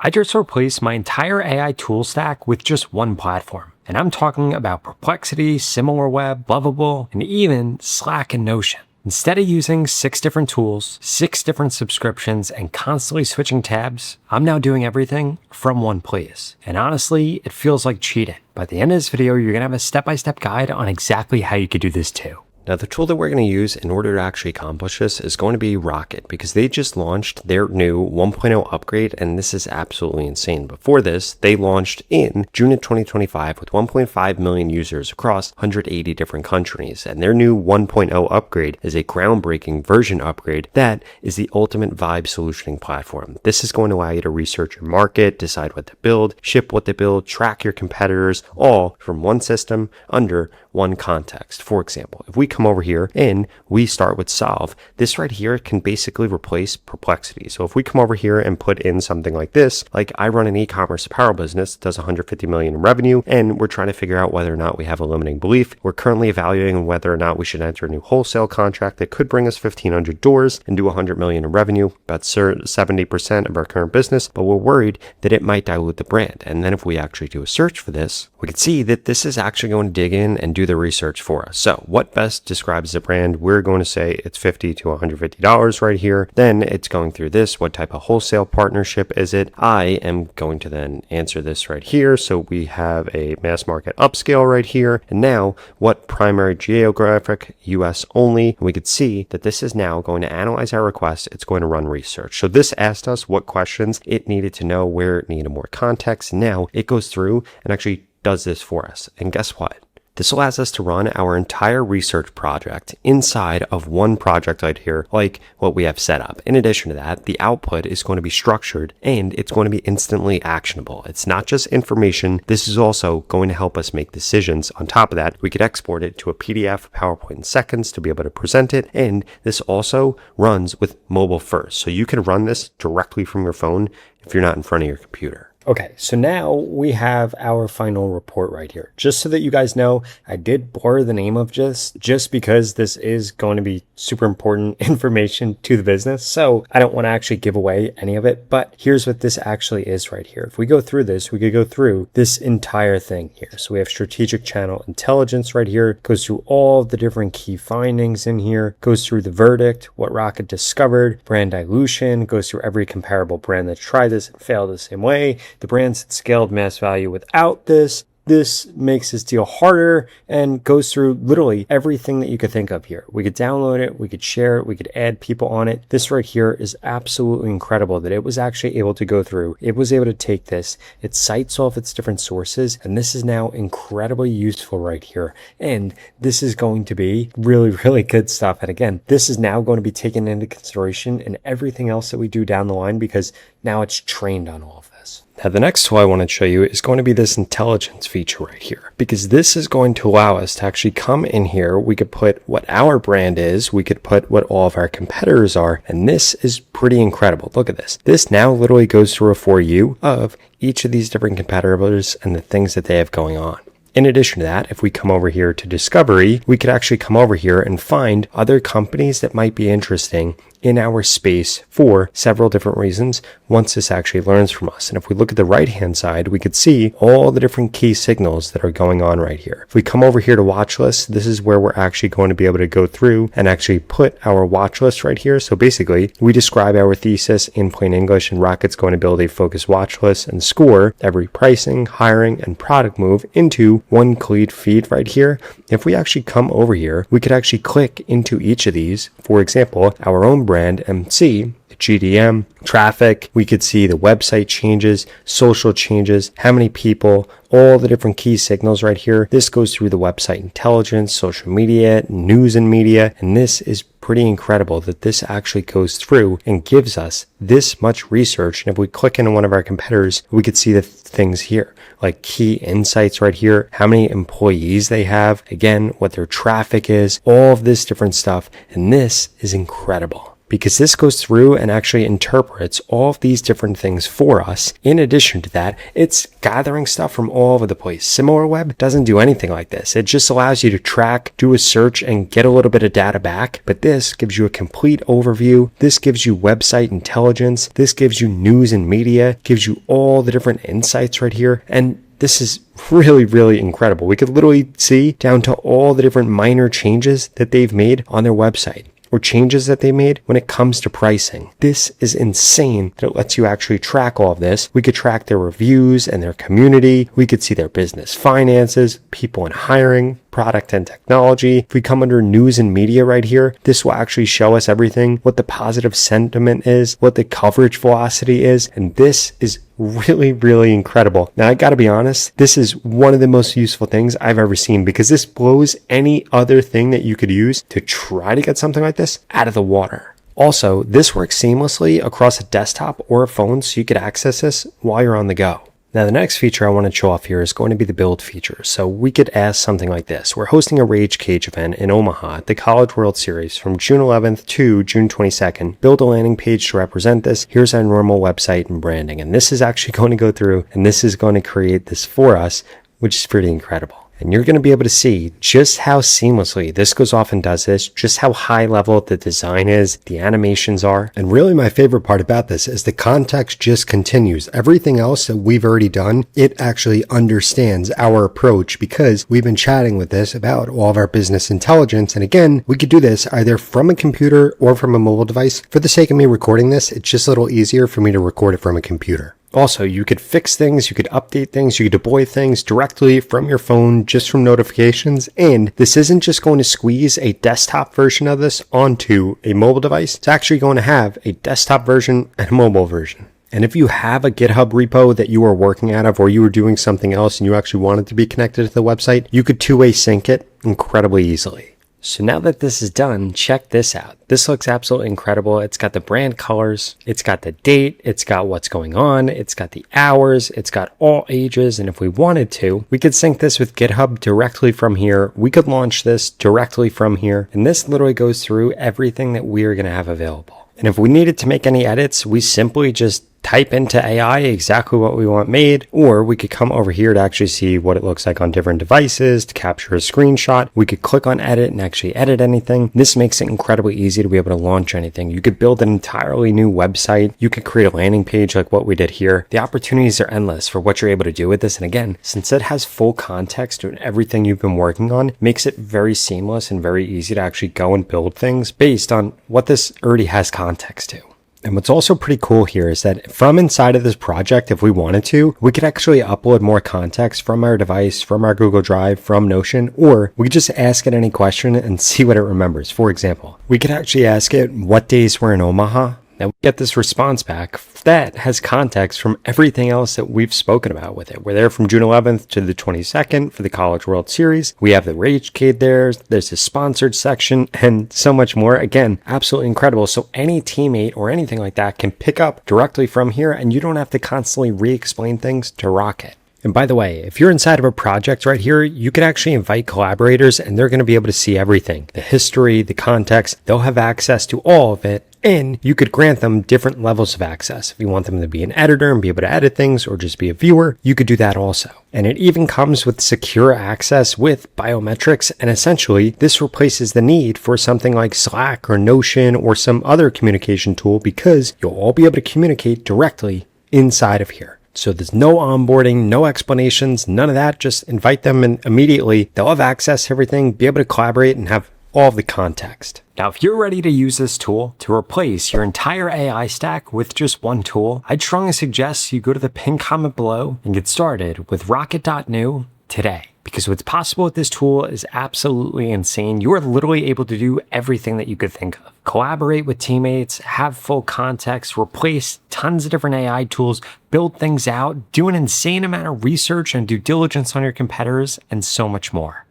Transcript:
I just replaced my entire AI tool stack with just one platform. And I'm talking about Perplexity, SimilarWeb, Lovable, and even Slack and Notion. Instead of using 6 different tools, 6 different subscriptions, and constantly switching tabs, I'm now doing everything from one place. And honestly, it feels like cheating. By the end of this video, you're going to have a step-by-step guide on exactly how you could do this too. Now, the tool that we're going to use in order to actually accomplish this is going to be Rocket, because they just launched their new 1.0 upgrade, and this is absolutely insane. Before this, they launched in June of 2025 with 1.5 million users across 180 different countries, and their new 1.0 upgrade is a groundbreaking version upgrade that is the ultimate vibe solutioning platform. This is going to allow you to research your market, decide what to build, ship what to build, track your competitors, all from one system under one context. For example, if we come over here and we start with solve, this right here can basically replace perplexity. So if we come over here and put in something like this, like I run an e-commerce apparel business, does 150 million in revenue, and we're trying to figure out whether or not we have a limiting belief. We're currently evaluating whether or not we should enter a new wholesale contract that could bring us 1,500 doors and do 100 million in revenue, about 70% of our current business, but we're worried that it might dilute the brand. And then if we actually do a search for this, we can see that this is actually going to dig in and do the research for us. So what best describes the brand? We're going to say it's $50 to $150 right here. Then it's going through this. What type of wholesale partnership is it? I am going to then answer this right here. So we have a mass market upscale right here. And now what primary geographic US only? And we could see that this is now going to analyze our request. It's going to run research. So this asked us what questions it needed to know, where it needed more context. Now it goes through and actually does this for us. And guess what? This allows us to run our entire research project inside of one project right here, like what we have set up. In addition to that, the output is going to be structured and it's going to be instantly actionable. It's not just information. This is also going to help us make decisions. On top of that, we could export it to a PDF, PowerPoint in seconds to be able to present it. And this also runs with mobile first. So you can run this directly from your phone if you're not in front of your computer. Okay, so now we have our final report right here. Just so that you guys know, I did blur the name of this just because this is going to be super important information to the business. So I don't want to actually give away any of it, but here's what this actually is right here. If we go through this, we could go through this entire thing here. So we have strategic channel intelligence right here, goes through all the different key findings in here, goes through the verdict, what Rocket discovered, brand dilution, goes through every comparable brand that tried this and failed the same way. The brands that scaled mass value without this. This makes this deal harder and goes through literally everything that you could think of here. We could download it, we could share it, we could add people on it. This right here is absolutely incredible that it was actually able to go through. It was able to take this. It cites all of its different sources, and this is now incredibly useful right here. And this is going to be really, really good stuff. And again, this is now going to be taken into consideration in everything else that we do down the line because now it's trained on all of this. Now, the next tool I want to show you is going to be this intelligence feature right here, because this is going to allow us to actually come in here. We could put what our brand is. We could put what all of our competitors are. And this is pretty incredible. Look at this. This now literally goes through a for you of each of these different competitors and the things that they have going on. In addition to that, if we come over here to discovery, we could actually come over here and find other companies that might be interesting in our space for several different reasons once this actually learns from us. And if we look at the right-hand side, we could see all the different key signals that are going on right here. If we come over here to watch list, this is where we're actually going to be able to go through and actually put our watch list right here. So basically, we describe our thesis in plain English, and Rocket's going to build a focused watch list and score every pricing, hiring, and product move into one complete feed right here. If we actually come over here, we could actually click into each of these. For example, our own brand and see the GDM, traffic. We could see the website changes, social changes, how many people, all the different key signals right here. This goes through the website intelligence, social media, news and media. And this is pretty incredible that this actually goes through and gives us this much research. And if we click into one of our competitors, we could see the things here, like key insights right here, how many employees they have, again, what their traffic is, all of this different stuff. And this is incredible. because this goes through and actually interprets all of these different things for us. In addition to that, it's gathering stuff from all over the place. SimilarWeb doesn't do anything like this. It just allows you to track, do a search, and get a little bit of data back. But this gives you a complete overview. This gives you website intelligence. This gives you news and media, gives you all the different insights right here. And this is really, really incredible. We could literally see down to all the different minor changes that they've made on their website, or changes that they made when it comes to pricing. This is insane that it lets you actually track all of this. We could track their reviews and their community. We could see their business finances, people in hiring, product and technology. If we come under news and media right here, this will actually show us everything, what the positive sentiment is, what the coverage velocity is, and this is really, really incredible. Now, I gotta be honest, this is one of the most useful things I've ever seen, because this blows any other thing that you could use to try to get something like this out of the water. Also, this works seamlessly across a desktop or a phone, so you could access this while you're on the go. Now, the next feature I want to show off here is going to be the build feature. So we could ask something like this. We're hosting a Rage Cage event in Omaha at the College World Series from June 11th to June 22nd. Build a landing page to represent this. Here's our normal website and branding. And this is actually going to go through and this is going to create this for us, which is pretty incredible. And you're going to be able to see just how seamlessly this goes off and does this, just how high level the design is, the animations are. And really my favorite part about this is the context just continues. Everything else that we've already done, it actually understands our approach, because we've been chatting with this about all of our business intelligence. And again, we could do this either from a computer or from a mobile device. For the sake of me recording this, it's just a little easier for me to record it from a computer. Also, you could fix things, you could update things, you could deploy things directly from your phone, just from notifications. And this isn't just going to squeeze a desktop version of this onto a mobile device. It's actually going to have a desktop version and a mobile version. And if you have a GitHub repo that you are working out of, or you were doing something else and you actually wanted to be connected to the website, you could two-way sync it incredibly easily. So now that this is done, check this out. This looks absolutely incredible. It's got the brand colors, it's got the date, it's got what's going on, it's got the hours, it's got all ages. And if we wanted to, we could sync this with GitHub directly from here. We could launch this directly from here. And this literally goes through everything that we are going to have available. And if we needed to make any edits, we simply just type into AI exactly what we want made, or we could come over here to actually see what it looks like on different devices, to capture a screenshot. We could click on edit and actually edit anything. This makes it incredibly easy to be able to launch anything. You could build an entirely new website. You could create a landing page like what we did here. The opportunities are endless for what you're able to do with this. And again, since it has full context to everything you've been working on, makes it very seamless and very easy to actually go and build things based on what this already has context to. And what's also pretty cool here is that from inside of this project, if we wanted to, we could actually upload more context from our device, from our Google Drive, from Notion, or we could just ask it any question and see what it remembers. For example, we could actually ask it what days we're in Omaha. Now we get this response back that has context from everything else that we've spoken about with it. We're there from June 11th to the 22nd for the College World Series. We have the Rage Cade there. There's a sponsored section and so much more. Again, absolutely incredible. So any teammate or anything like that can pick up directly from here, and you don't have to constantly re-explain things to Rocket. And by the way, if you're inside of a project right here, you can actually invite collaborators and they're going to be able to see everything. The history, the context, they'll have access to all of it. And you could grant them different levels of access. If you want them to be an editor and be able to edit things, or just be a viewer, you could do that also. And it even comes with secure access with biometrics. And essentially, this replaces the need for something like Slack or Notion or some other communication tool, because you'll all be able to communicate directly inside of here. So there's no onboarding, no explanations, none of that. Just invite them and immediately they'll have access to everything, be able to collaborate and have all of the context. Now, if you're ready to use this tool to replace your entire AI stack with just one tool, I'd strongly suggest you go to the pinned comment below and get started with rocket.new today. Because what's possible with this tool is absolutely insane. You are literally able to do everything that you could think of. Collaborate with teammates, have full context, replace tons of different AI tools, build things out, do an insane amount of research and due diligence on your competitors, and so much more.